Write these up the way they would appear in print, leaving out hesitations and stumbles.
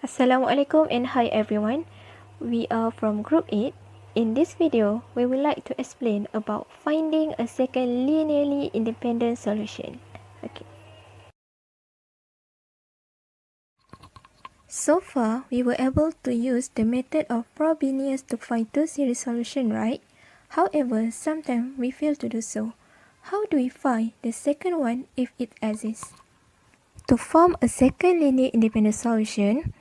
Assalamualaikum and hi everyone. We are from Group 8. In this video, we would like to explain about finding a second linearly independent solution. Okay. So far, we were able to use the method of Frobenius to find two series solution, right? However, sometimes we fail to do so. How do we find the second one if it exists? To form a second linear independent solution,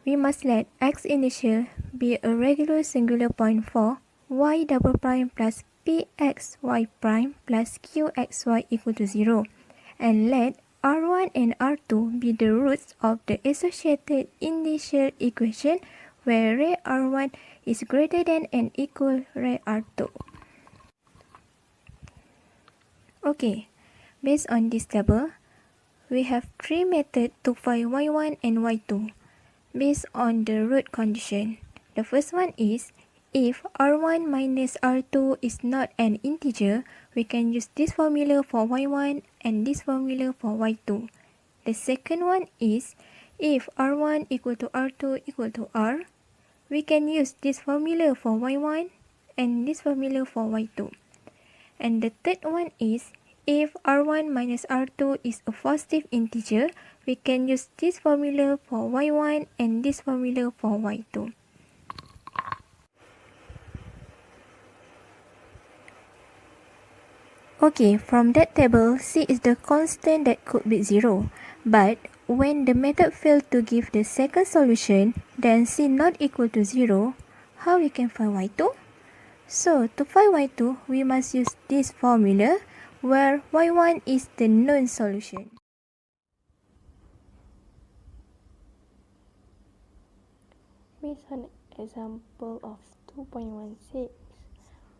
we must let x initial be a regular singular point for y double prime plus pxy prime plus qxy equal to 0, and let R1 and R2 be the roots of the associated initial equation where ray R1 is greater than and equal ray R2. Okay, based on this table, we have three methods to find y1 and y2 based on the root condition. The first one is, if r1 minus r2 is not an integer, we can use this formula for y1 and this formula for y2. The second one is, if r1 equal to r2 equal to r, we can use this formula for y1 and this formula for y2. And the third one is, if r1 minus r2 is a positive integer, we can use this formula for y1 and this formula for y2. Okay, from that table, c is the constant that could be 0. But when the method fails to give the second solution, then c not equal to 0, how we can find y2? So, to find y2, we must use this formula where y1 is the known solution. Based on example of 2.16,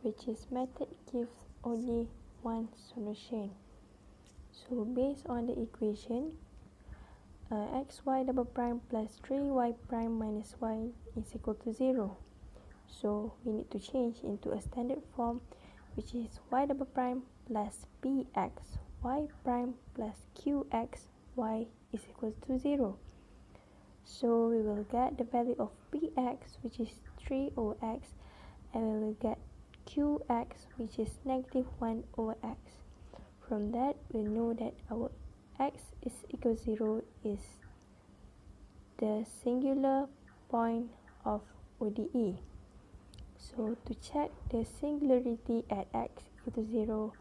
which is method gives only one solution. So based on the equation, xy double prime plus 3y prime minus y is equal to 0. So we need to change into a standard form, which is y double prime plus px y prime plus qx y is equal to 0. So we will get the value of px, which is 3 over x, and we will get qx, which is negative 1 over x. From that, we know that our x is equal to 0 is the singular point of ODE. So to check the singularity at x equal to 0,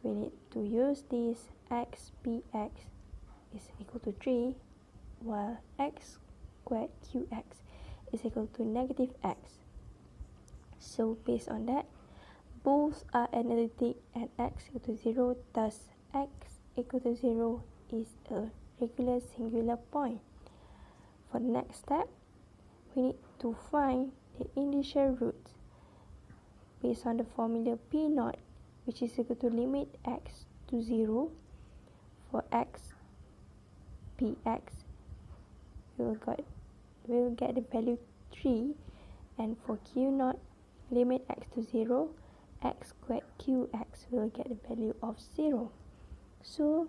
we need to use this x px is equal to 3, while x squared qx is equal to negative x. So based on that, both are analytic at x equal to 0, thus x equal to 0 is a regular singular point. For the next step, we need to find the initial roots based on the formula p naught, which is equal to limit x to 0. For x px, we'll get the value 3, and for q naught, limit x to 0, x squared qx will get the value of 0. So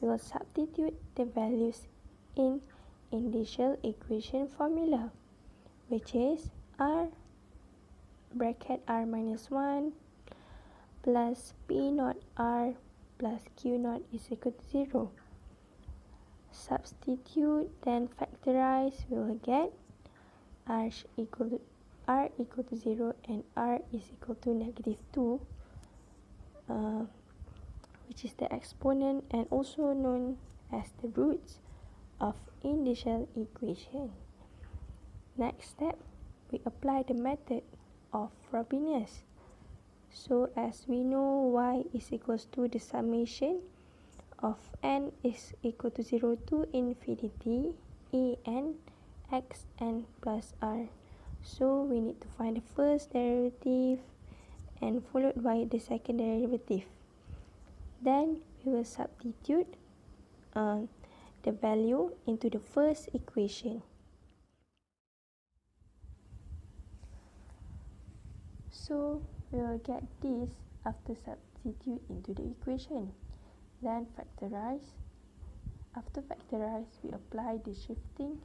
we will substitute the values in initial equation formula, which is r bracket r minus 1 plus p naught r plus q naught is equal to 0. Substitute, then factorize, we will get r equal to 0 and r is equal to negative 2, which is the exponent and also known as the roots of initial equation. Next step, we apply the method of Frobenius. So as we know, y is equals to the summation of n is equal to 0 to infinity an xn plus r. So we need to find the first derivative and followed by the second derivative. Then we will substitute the value into the first equation. So we will get this after substitute into the equation. Then factorize. After factorize, we apply the shifting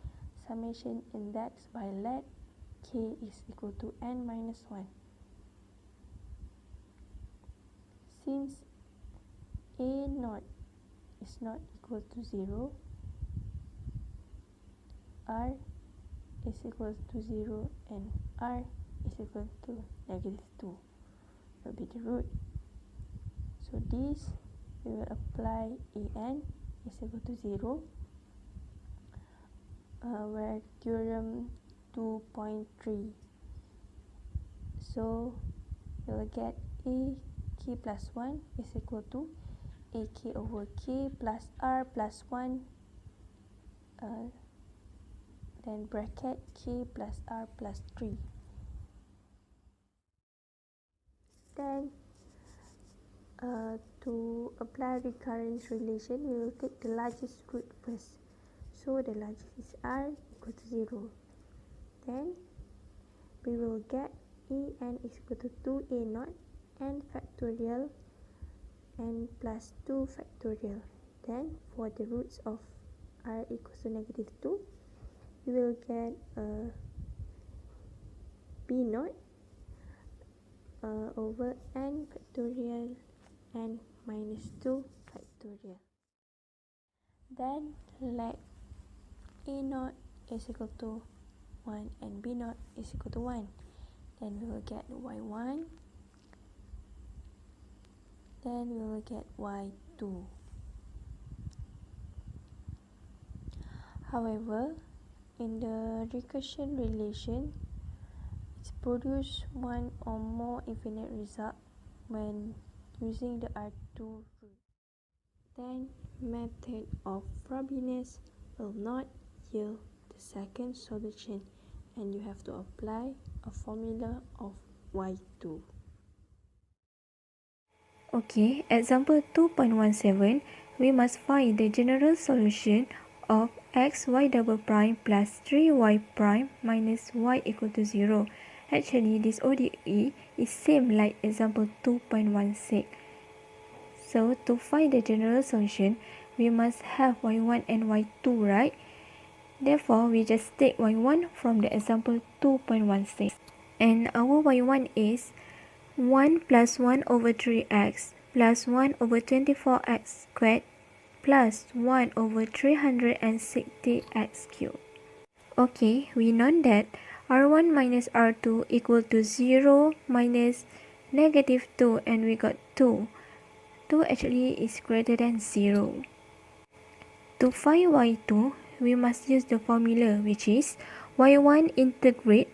summation index by let k is equal to n minus 1. Since a naught is not equal to 0, r is equal to 0 and r is equal to negative 2 will be the root. So this we will apply an is equal to 0, where theorem 2.3. So we will get a k plus 1 is equal to ak over k plus r plus 1, then bracket k plus r plus 3. Then to apply recurrence relation, we will take the largest root first. So the largest is r equal to 0. Then we will get an is equal to 2a naught n factorial n plus 2 factorial. Then for the roots of r equals to negative 2, we will get b naught over n factorial n minus 2 factorial. Then let a naught is equal to 1 and b naught is equal to 1. Then we will get y1. Then we will get y2. However, in the recursion relation, it's produce one or more infinite result when using the R2 root. Then method of Frobenius will not yield the second solution, and you have to apply a formula of y2. Okay, example 2.17, we must find the general solution of x y double prime plus 3y prime minus y equal to 0. Actually, this ODE is same like example 2.16. So, to find the general solution, we must have y1 and y2, right? Therefore, we just take y1 from the example 2.16. And our y1 is 1 plus 1 over 3x plus 1 over 24x squared plus 1 over 360x cubed. Okay, we know that r1 minus r2 equal to 0 minus negative 2, and we got 2. 2 actually is greater than 0. To find y2, we must use the formula, which is y1 integrate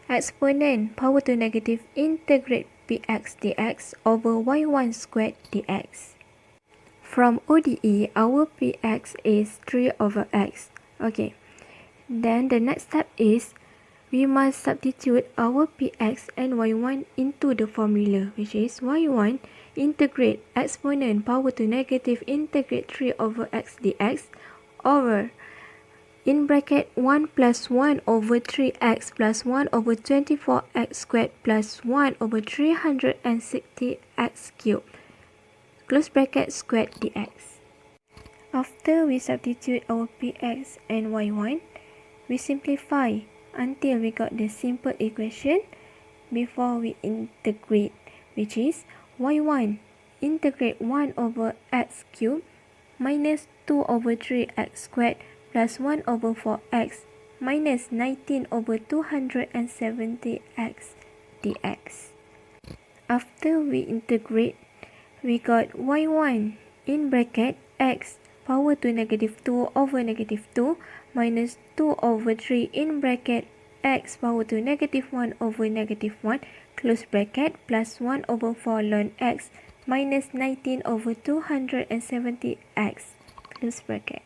exponent power to negative integrate px dx over y1 squared dx. From ODE, our px is 3 over x. Okay, then the next step is we must substitute our px and y1 into the formula, which is y1 integrate exponent power to negative integrate 3 over x dx over in bracket 1 plus 1 over 3x plus 1 over 24x squared plus 1 over 360x cubed, close bracket squared dx. After we substitute our px and y1, we simplify until we got the simple equation before we integrate, which is y1 integrate 1 over x cubed minus 2 over 3x squared plus 1 over 4x minus 19 over 270x dx. After we integrate, we got y1 in bracket x power to negative 2 over negative 2 minus 2 over 3 in bracket x power to negative 1 over negative 1 close bracket plus 1 over 4 ln x minus 19 over 270x close bracket.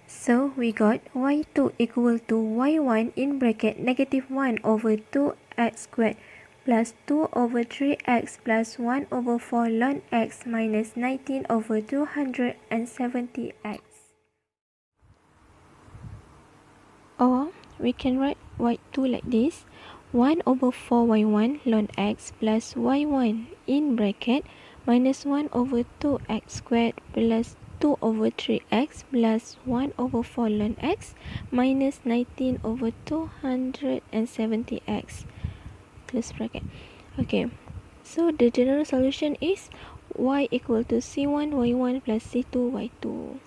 So we got y2 equal to y1 in bracket negative 1 over 2x squared plus 2 over 3x plus 1 over 4 ln x minus 19 over 270x. Or we can write y2 like this: 1 over 4y1 ln x plus y1 in bracket minus 1 over 2x squared plus 2 over 3x plus 1 over 4 ln x minus 19 over 270x. Close bracket. Okay, so the general solution is y equal to c1 y1 plus c2 y2.